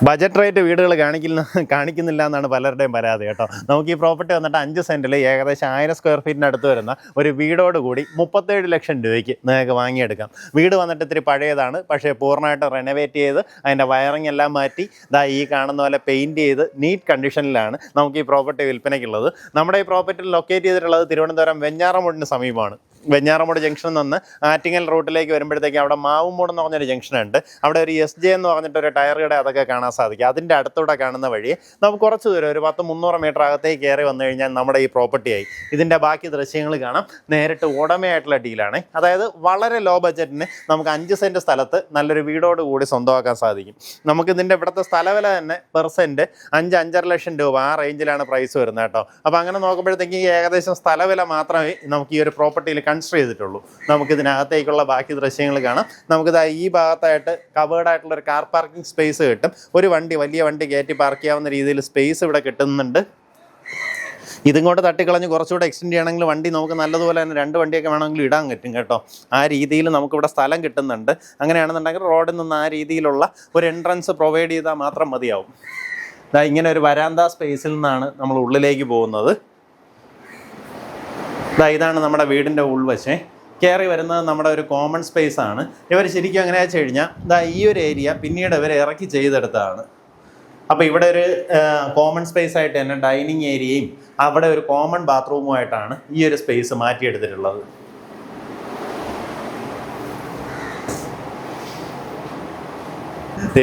Budget rate വീടുകൾ കാണിക്കുന്നില്ല എന്നാണ് പലരുടെയും പരാതി കേട്ടോ. നമുക്ക് ഈ പ്രോപ്പർട്ടി വന്നിട്ട് 5 സെൻറ്റിൽ ഏകദേശം 1000 സ്ക്വയർ ഫീറ്റിന് അടുത്ത് വരുന്ന ഒരു വീടോട് കൂടി 37 ലക്ഷം രൂപയ്ക്ക് നിങ്ങൾക്ക് വാങ്ങിയെടുക്കാം. വീട് വന്നിട്ട് ഇത്തിരി പഴയതാണ്, പക്ഷേ പൂർണ്ണമായിട്ട് റെനോവേറ്റ് ചെയ്ത് അതിൻ്റെ വയറിംഗ് എല്ലാം മാറ്റി ഈ കാണുന്ന പോലെ പെയിൻറ്റ് ചെയ്ത് നീറ്റ് കണ്ടീഷനിലാണ് നമുക്ക് ഈ പ്രോപ്പർട്ടി വിൽപ്പനയ്ക്കുള്ളത്. നമ്മുടെ ഈ പ്രോപ്പർട്ടി ലൊക്കേറ്റ് ചെയ്തിട്ടുള്ളത് തിരുവനന്തപുരം വെഞ്ഞാറമൂടിന് സമീപമാണ്. വെഞ്ഞാറമൂട് ജംഗ്ഷനിൽ നിന്ന് ആറ്റിങ്ങൽ റൂട്ടിലേക്ക് വരുമ്പോഴത്തേക്ക് അവിടെ മാവുമൂട് എന്ന് പറഞ്ഞൊരു ജംഗ്ഷനുണ്ട്. അവിടെ ഒരു SJ എന്ന് പറഞ്ഞിട്ടൊരു ടയർ കട അതൊക്കെ കാണാൻ സാധിക്കും. അതിൻ്റെ അടുത്തൂടെ കാണുന്ന വഴി നമുക്ക് കുറച്ച് ദൂരം ഒരു 100-300 മീറ്റർ അകത്തേക്ക് കയറി വന്നു കഴിഞ്ഞാൽ നമ്മുടെ ഈ പ്രോപ്പർട്ടിയായി. ഇതിൻ്റെ ബാക്കി ദൃശ്യങ്ങൾ കാണാം. നേരിട്ട് ഉടമയായിട്ടുള്ള ഡീലാണ്. അതായത് വളരെ ലോ ബഡ്ജറ്റിന് നമുക്ക് 5 സെൻറ്റ് സ്ഥലത്ത് നല്ലൊരു വീടോട് കൂടി സ്വന്തമാക്കാൻ സാധിക്കും. നമുക്കിതിൻ്റെ ഇവിടുത്തെ സ്ഥലവില തന്നെ പെർസെൻറ്റ് 5-5.5 ലക്ഷം രൂപ ആ റേഞ്ചിലാണ് പ്രൈസ് വരുന്നത് കേട്ടോ. അപ്പോൾ അങ്ങനെ നോക്കുമ്പോഴത്തേക്ക് ഏകദേശം സ്ഥലവില മാത്രമേ നമുക്ക് ഈ ഒരു പ്രോപ്പർട്ടിയിൽ കൺസിഡർ ചെയ്തിട്ടുള്ളൂ. നമുക്കിതിനകത്തേക്കുള്ള ബാക്കി ദൃശ്യങ്ങൾ കാണാം. നമുക്കിത് ഈ ഭാഗത്തായിട്ട് കവേർഡായിട്ടുള്ള ഒരു കാർ പാർക്കിംഗ് സ്പേസ് കിട്ടും. ഒരു വലിയ വണ്ടി കയറ്റി പാർക്ക് ചെയ്യാവുന്ന രീതിയിൽ സ്പേസ് ഇവിടെ കിട്ടുന്നുണ്ട്. ഇതിങ്ങോട്ട് തട്ടിക്കളഞ്ഞ് കുറച്ചുകൂടെ എക്സ്റ്റെൻഡ് ചെയ്യണമെങ്കിൽ വണ്ടി നമുക്ക് നല്ലതുപോലെ തന്നെ 2 വണ്ടിയൊക്കെ വേണമെങ്കിൽ ഇടാൻ പറ്റും കേട്ടോ. ആ രീതിയിൽ നമുക്കിവിടെ സ്ഥലം കിട്ടുന്നുണ്ട്. അങ്ങനെയാണെന്നുണ്ടെങ്കിൽ റോഡിൽ നിന്ന് ആ രീതിയിലുള്ള ഒരു എൻട്രൻസ് പ്രൊവൈഡ് ചെയ്താൽ മാത്രം മതിയാവും. ഇങ്ങനെ ഒരു വരാന്ത സ്പേസിൽ നിന്നാണ് നമ്മൾ ഉള്ളിലേക്ക് പോകുന്നത്. ഇതാണ് നമ്മുടെ വീടിൻ്റെ ഉൾവശം. കയറി വരുന്നത് നമ്മുടെ ഒരു കോമൺ സ്പേസ് ആണ്. ഇവർ ശരിക്കും എങ്ങനെയാ വെച്ച് കഴിഞ്ഞാൽ ഈ ഒരു ഏരിയ പിന്നീട് ഇവർ ഇറക്കി ചെയ്തെടുത്തതാണ്. അപ്പോൾ ഇവിടെ ഒരു കോമൺ സ്പേസ് ആയിട്ട് തന്നെ ഡൈനിങ് ഏരിയയും അവിടെ ഒരു കോമൺ ബാത്റൂമുമായിട്ടാണ് ഈ ഒരു സ്പേസ് മാറ്റിയെടുത്തിട്ടുള്ളത്.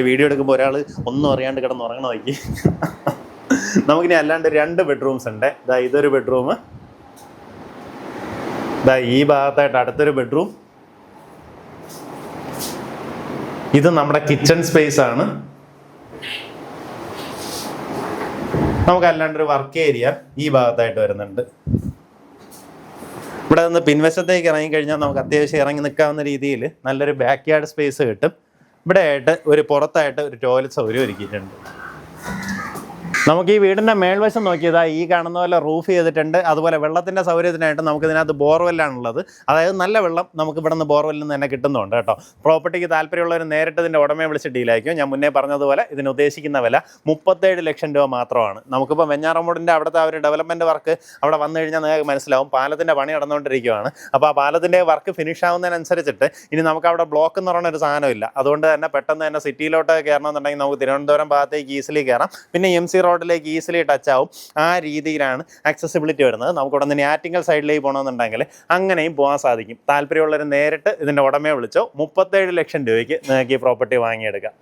വീഡിയോ എടുക്കുമ്പോൾ ഒരാൾ ഒന്നും അറിയാണ്ട് കിടന്നുറങ്ങണ നോക്കി. നമുക്കിനി അല്ലാണ്ട് 2 ബെഡ്റൂംസ് ഉണ്ട്. ഇതൊരു ബെഡ്റൂം, ഈ ഭാഗത്തായിട്ട് അടുത്തൊരു ബെഡ്റൂം. ഇത് നമ്മുടെ കിച്ചൺ സ്പേസ് ആണ്. നമുക്ക് അല്ലാണ്ടൊരു വർക്ക് ഏരിയ ഈ ഭാഗത്തായിട്ട് വരുന്നുണ്ട്. ഇവിടെ നിന്ന് പിൻവശത്തേക്ക് ഇറങ്ങിക്കഴിഞ്ഞാൽ നമുക്ക് അത്യാവശ്യം ഇറങ്ങി നിൽക്കാവുന്ന രീതിയിൽ നല്ലൊരു ബാക്ക് യാർഡ് സ്പേസ് കിട്ടും. ഇവിടെ ആയിട്ട് ഒരു പുറത്തായിട്ട് ഒരു ടോയ്ലറ്റ് സൗകര്യം ഒരുക്കിയിട്ടുണ്ട്. നമുക്ക് ഈ വീടിൻ്റെ മേൽവശം നോക്കിയതാ ഈ കാണുന്ന പോലെ റൂഫ് ചെയ്തിട്ടുണ്ട്. അതുപോലെ വെള്ളത്തിൻ്റെ സൗകര്യത്തിനായിട്ട് നമുക്ക് ഇതിനകത്ത് ബോർവെല്ലാണുള്ളത്. അതായത് നല്ല വെള്ളം നമുക്ക് ഇവിടെ നിന്ന് ബോർവെല്ലിൽ നിന്ന് തന്നെ കിട്ടുന്നുണ്ട് കേട്ടോ. പ്രോപ്പർട്ടിക്ക് താല്പര്യമുള്ളവർ നേരിട്ട് ഇതിൻ്റെ ഉടമയെ വിളിച്ച് ഡീലായിരിക്കും. ഞാൻ മുന്നേ പറഞ്ഞതുപോലെ ഇതിന് ഉദ്ദേശിക്കുന്ന വില 37 ലക്ഷം രൂപ മാത്രമാണ്. നമുക്കിപ്പോൾ വെഞ്ഞാറമൂടിൻ്റെ അവിടുത്തെ ഒരു ഡെവലപ്മെൻറ്റ് വർക്ക് അവിടെ വന്നു കഴിഞ്ഞാൽ നിങ്ങൾക്ക് മനസ്സിലാവും പാലത്തിൻ്റെ പണി നടന്നുകൊണ്ടിരിക്കുകയാണ്. അപ്പോൾ ആ പാലത്തിൻ്റെ വർക്ക് ഫിനിഷ് ആവുന്നതിനനുസരിച്ചിട്ട് ഇനി നമുക്ക് അവിടെ ബ്ലോക്ക് എന്ന് പറയുന്നൊരു സാധനമില്ല. അതുകൊണ്ട് തന്നെ പെട്ടെന്ന് തന്നെ സിറ്റിയിലോട്ട് കയറണമെന്നുണ്ടെങ്കിൽ നമുക്ക് തിരുവനന്തപുരം ഭാഗത്തേക്ക് ഈസിലി കയറാം. പിന്നെ MC റോഡിലേക്ക് ഈസിലി ടച്ച് ആവും. ആ രീതിയിലാണ് ആക്സസിബിലിറ്റി വരുന്നത്. നമുക്കിവിടെ നിന്ന് ആറ്റിങ്ങൽ സൈഡിലേക്ക് പോകണമെന്നുണ്ടെങ്കിൽ അങ്ങനെയും പോകാൻ സാധിക്കും. താല്പര്യമുള്ളവർ നേരിട്ട് ഇതിൻ്റെ ഉടമയെ വിളിച്ചോ 37 ലക്ഷം രൂപയ്ക്ക് നിങ്ങൾക്ക് ഈ പ്രോപ്പർട്ടി വാങ്ങിയെടുക്കാം.